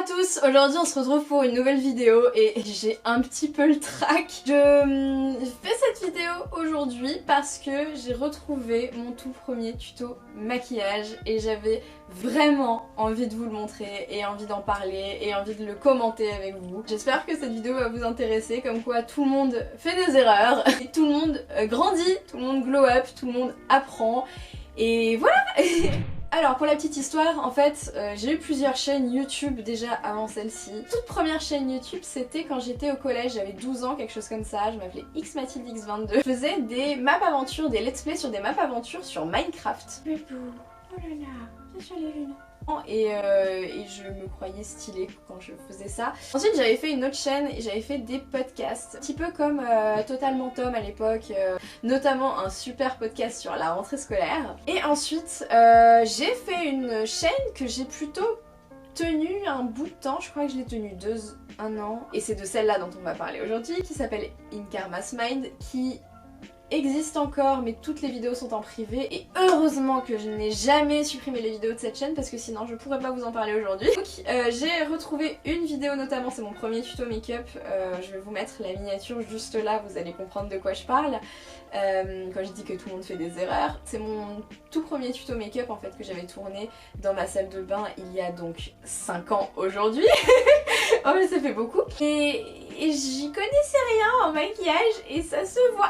tous, aujourd'hui on se retrouve pour une nouvelle vidéo et j'ai un petit peu le trac. Je fais cette vidéo aujourd'hui parce que j'ai retrouvé mon tout premier tuto maquillage et j'avais vraiment envie de vous le montrer et envie d'en parler et envie de le commenter avec vous. J'espère que cette vidéo va vous intéresser, comme quoi tout le monde fait des erreurs, et tout le monde grandit, tout le monde glow up, tout le monde apprend et voilà. Alors pour la petite histoire, en fait j'ai eu plusieurs chaînes YouTube déjà avant celle-ci. Toute première chaîne YouTube c'était quand j'étais au collège, j'avais 12 ans, quelque chose comme ça, je m'appelais xMathildex22. Je faisais des maps aventures, des let's play sur des maps aventures sur Minecraft. Le bout, oh là là, bien sûr les lunes. Et je me croyais stylée quand je faisais ça. Ensuite j'avais fait une autre chaîne et j'avais fait des podcasts, un petit peu comme Totalement Tom à l'époque, notamment un super podcast sur la rentrée scolaire. Et ensuite j'ai fait une chaîne que j'ai plutôt tenue un bout de temps, je crois que je l'ai tenue un an, et c'est de celle-là dont on va parler aujourd'hui, qui s'appelle In Karma's Mind, qui existe encore, mais toutes les vidéos sont en privé et heureusement que je n'ai jamais supprimé les vidéos de cette chaîne parce que sinon je pourrais pas vous en parler aujourd'hui. Donc j'ai retrouvé une vidéo notamment, c'est mon premier tuto make-up, je vais vous mettre la miniature juste là, vous allez comprendre de quoi je parle. Quand je dis que tout le monde fait des erreurs, c'est mon tout premier tuto make-up en fait que j'avais tourné dans ma salle de bain il y a donc 5 ans aujourd'hui. Oh mais ça fait beaucoup. Et j'y connaissais rien en maquillage et ça se voit.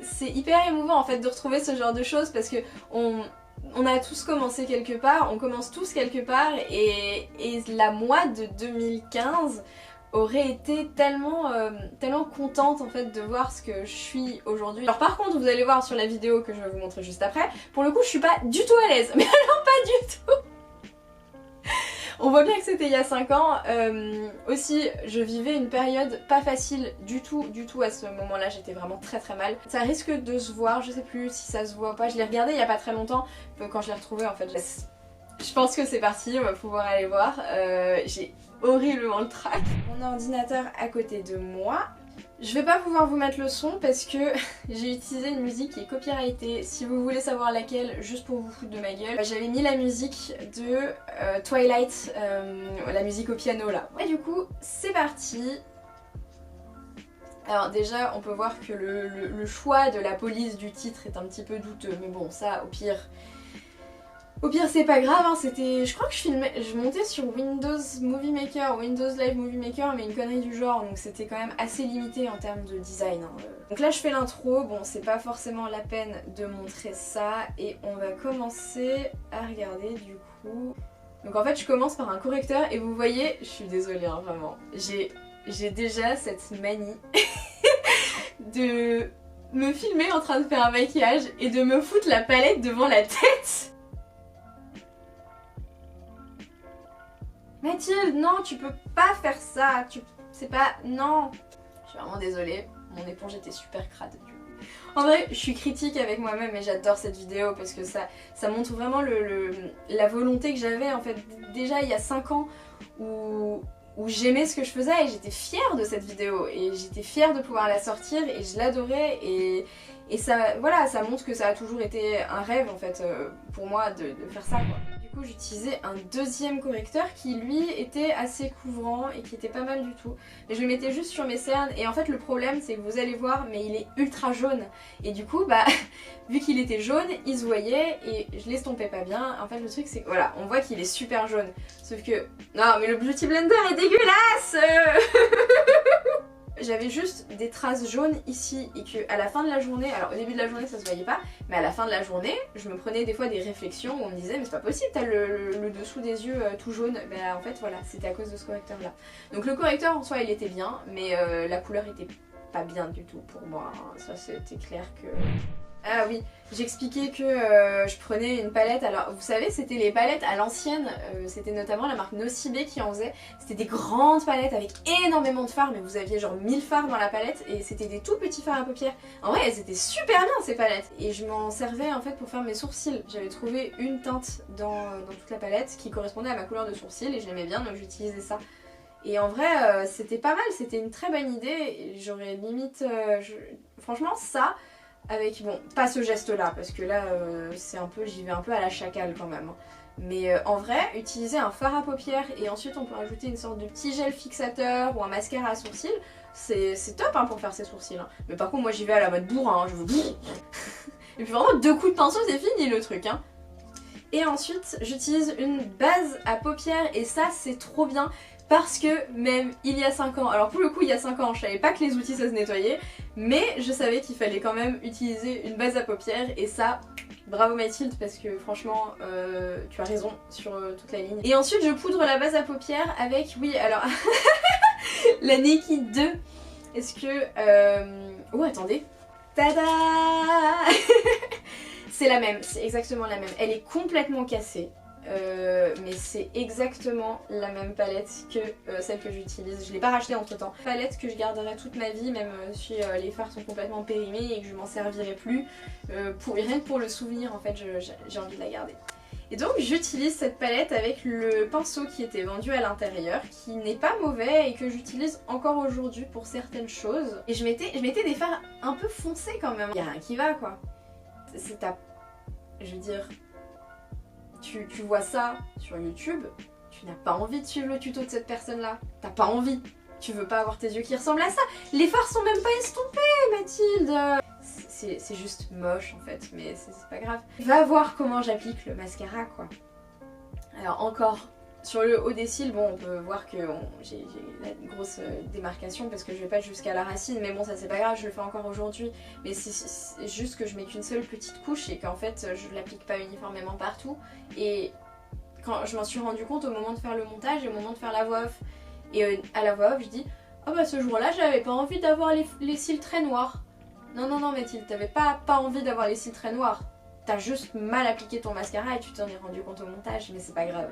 C'est hyper émouvant en fait de retrouver ce genre de choses parce que on a tous commencé quelque part, on commence tous quelque part et la moi de 2015 aurait été tellement contente en fait de voir ce que je suis aujourd'hui. Alors par contre vous allez voir sur la vidéo que je vais vous montrer juste après, pour le coup je suis pas du tout à l'aise, mais alors pas du tout. On voit bien que c'était il y a 5 ans. Aussi, je vivais une période pas facile du tout à ce moment-là. J'étais vraiment très mal. Ça risque de se voir, je sais plus si ça se voit ou pas. Je l'ai regardé il y a pas très longtemps, quand je l'ai retrouvé en fait. Je pense que c'est parti, on va pouvoir aller voir. J'ai horriblement le trac. Mon ordinateur à côté de moi. Je vais pas pouvoir vous mettre le son parce que j'ai utilisé une musique qui est copyrightée. Si vous voulez savoir laquelle, juste pour vous foutre de ma gueule, j'avais mis la musique de Twilight, la musique au piano là. Et du coup, c'est parti. Alors déjà, on peut voir que le choix de la police du titre est un petit peu douteux, mais bon, ça, au pire c'est pas grave, hein, c'était... Je crois que je montais sur Windows Movie Maker, Windows Live Movie Maker, mais une connerie du genre, donc c'était quand même assez limité en termes de design. Hein. Donc là je fais l'intro, bon c'est pas forcément la peine de montrer ça, et on va commencer à regarder du coup... Donc en fait je commence par un correcteur, et vous voyez, je suis désolée hein, vraiment, j'ai déjà cette manie de me filmer en train de faire un maquillage, et de me foutre la palette devant la tête. Mathilde, non, tu peux pas faire ça, c'est pas... Non. Je suis vraiment désolée, mon éponge était super crade du coup. En vrai, je suis critique avec moi-même et j'adore cette vidéo parce que ça montre vraiment la volonté que j'avais en fait déjà il y a 5 ans où j'aimais ce que je faisais et j'étais fière de cette vidéo et j'étais fière de pouvoir la sortir et je l'adorais et ça, voilà, ça montre que ça a toujours été un rêve en fait pour moi de faire ça quoi. Du coup j'utilisais un deuxième correcteur qui lui était assez couvrant et qui était pas mal du tout. Mais je le mettais juste sur mes cernes et en fait le problème c'est que vous allez voir mais il est ultra jaune. Et du coup bah vu qu'il était jaune il se voyait et je l'estompais pas bien. En fait le truc c'est que voilà on voit qu'il est super jaune. Sauf que non mais le Beauty Blender est dégueulasse. J'avais juste des traces jaunes ici et que à la fin de la journée, alors au début de la journée ça se voyait pas, mais à la fin de la journée je me prenais des fois des réflexions où on me disait mais c'est pas possible, t'as le dessous des yeux tout jaune. Ben en fait voilà, c'était à cause de ce correcteur là. Donc le correcteur en soi il était bien, mais la couleur était pas bien du tout pour moi, hein. Ça c'était clair que... Ah oui, j'expliquais que je prenais une palette, alors vous savez c'était les palettes à l'ancienne, c'était notamment la marque Nocibé qui en faisait, c'était des grandes palettes avec énormément de fards, mais vous aviez genre 1000 fards dans la palette et c'était des tout petits fards à paupières. En vrai elles étaient super bien ces palettes et je m'en servais en fait pour faire mes sourcils. J'avais trouvé une teinte dans toute la palette qui correspondait à ma couleur de sourcils et je l'aimais bien donc j'utilisais ça. Et en vrai c'était pas mal, c'était une très bonne idée, j'aurais limite... Franchement ça... Avec, bon, pas ce geste là, parce que là, c'est un peu, j'y vais un peu à la chacale quand même. Mais en vrai, utiliser un fard à paupières et ensuite on peut rajouter une sorte de petit gel fixateur ou un mascara à sourcils, c'est top hein, pour faire ses sourcils. Hein. Mais par contre moi j'y vais à la mode bourrin, hein, je veux... Et puis vraiment 2 coups de pinceau c'est fini le truc hein. Et ensuite j'utilise une base à paupières et ça c'est trop bien parce que même il y a 5 ans, alors pour le coup il y a 5 ans je savais pas que les outils ça se nettoyait, mais je savais qu'il fallait quand même utiliser une base à paupières et ça... Bravo Mathilde parce que franchement tu as raison sur toute la ligne. Et ensuite je poudre la base à paupières avec, oui alors, la Naked 2. Est-ce que... Oh attendez. Tada. C'est la même, c'est exactement la même. Elle est complètement cassée. Mais c'est exactement la même palette que celle que j'utilise. Je l'ai pas rachetée entre temps. Palette que je garderai toute ma vie, même si les fards sont complètement périmés et que je m'en servirai plus. Rien que pour le souvenir en fait, j'ai envie de la garder. Et donc j'utilise cette palette avec le pinceau qui était vendu à l'intérieur, qui n'est pas mauvais et que j'utilise encore aujourd'hui pour certaines choses. Et je mettais des fards un peu foncés quand même. Il n'y a rien qui va quoi. C'est ta... Je veux dire... Tu vois ça sur YouTube, tu n'as pas envie de suivre le tuto de cette personne-là. T'as pas envie. Tu veux pas avoir tes yeux qui ressemblent à ça. Les fards sont même pas estompés, Mathilde. C'est juste moche en fait, mais c'est pas grave. Va voir comment j'applique le mascara quoi. Alors encore, sur le haut des cils, bon on peut voir que j'ai la grosse démarcation parce que je vais pas jusqu'à la racine, mais bon ça c'est pas grave, je le fais encore aujourd'hui. Mais c'est juste que je mets qu'une seule petite couche et qu'en fait je l'applique pas uniformément partout. Et quand je m'en suis rendu compte au moment de faire le montage et au moment de faire la voix off. Et à la voix off je dis oh bah ce jour là j'avais pas envie d'avoir les cils très noirs. Non non non Mathilde, t'avais pas envie d'avoir les cils très noirs. T'as juste mal appliqué ton mascara et tu t'en es rendu compte au montage, mais c'est pas grave.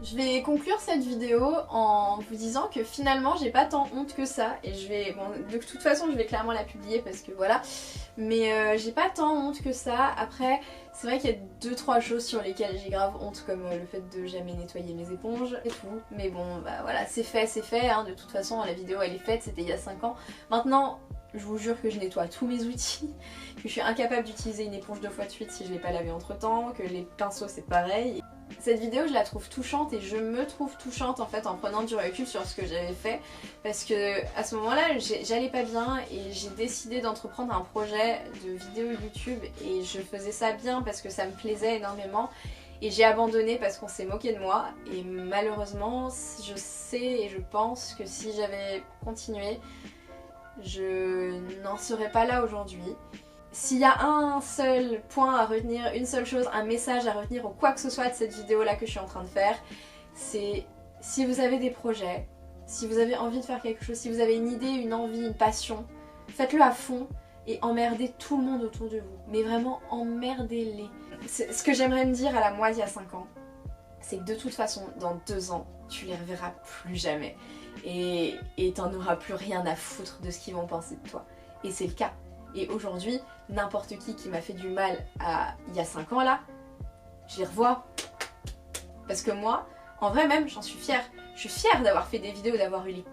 Je vais conclure cette vidéo en vous disant que finalement j'ai pas tant honte que ça et je vais, bon de toute façon je vais clairement la publier parce que voilà, mais j'ai pas tant honte que ça. Après c'est vrai qu'il y a 2-3 choses sur lesquelles j'ai grave honte comme le fait de jamais nettoyer mes éponges et tout, mais bon bah voilà c'est fait hein. De toute façon la vidéo elle est faite, c'était il y a 5 ans. Maintenant je vous jure que je nettoie tous mes outils, que je suis incapable d'utiliser une éponge 2 fois de suite si je l'ai pas lavée entre temps, que les pinceaux c'est pareil. Cette vidéo je la trouve touchante et je me trouve touchante en fait en prenant du recul sur ce que j'avais fait parce que à ce moment là j'allais pas bien et j'ai décidé d'entreprendre un projet de vidéo YouTube et je faisais ça bien parce que ça me plaisait énormément et j'ai abandonné parce qu'on s'est moqué de moi et malheureusement je sais et je pense que si j'avais continué je n'en serais pas là aujourd'hui. S'il y a un seul point à retenir, une seule chose, un message à retenir ou quoi que ce soit de cette vidéo là que je suis en train de faire, c'est si vous avez des projets, si vous avez envie de faire quelque chose, si vous avez une idée, une envie, une passion, faites-le à fond et emmerdez tout le monde autour de vous. Mais vraiment emmerdez-les. Ce que j'aimerais me dire à la moi d'il y a 5 ans, c'est que de toute façon, dans 2 ans, tu les reverras plus jamais. Et t'en auras plus rien à foutre de ce qu'ils vont penser de toi. Et c'est le cas. Et aujourd'hui, n'importe qui m'a fait du mal il y a 5 ans là, je les revois. Parce que moi, en vrai même, j'en suis fière. Je suis fière d'avoir fait des vidéos, d'avoir eu les...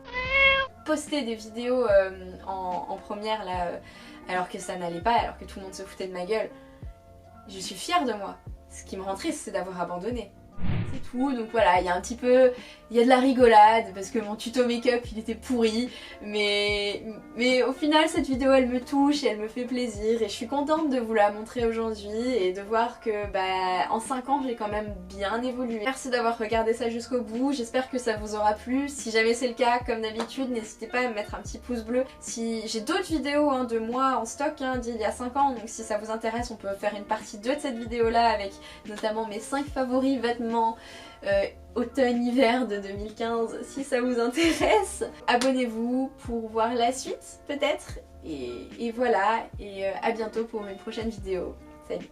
posté des vidéos en première là, alors que ça n'allait pas, alors que tout le monde se foutait de ma gueule. Je suis fière de moi. Ce qui me rend triste, c'est d'avoir abandonné. C'est tout, donc voilà, il y a un petit peu, il y a de la rigolade parce que mon tuto make-up il était pourri, mais au final cette vidéo elle me touche et elle me fait plaisir et je suis contente de vous la montrer aujourd'hui et de voir que bah en 5 ans j'ai quand même bien évolué. Merci d'avoir regardé ça jusqu'au bout, j'espère que ça vous aura plu. Si jamais c'est le cas, comme d'habitude, n'hésitez pas à me mettre un petit pouce bleu. Si j'ai d'autres vidéos hein, de moi en stock d'il y a 5 ans, donc si ça vous intéresse on peut faire une partie 2 de cette vidéo là avec notamment mes 5 favoris vêtements automne-hiver de 2015 si ça vous intéresse. Abonnez-vous pour voir la suite peut-être et voilà et à bientôt pour une prochaine vidéo. Salut.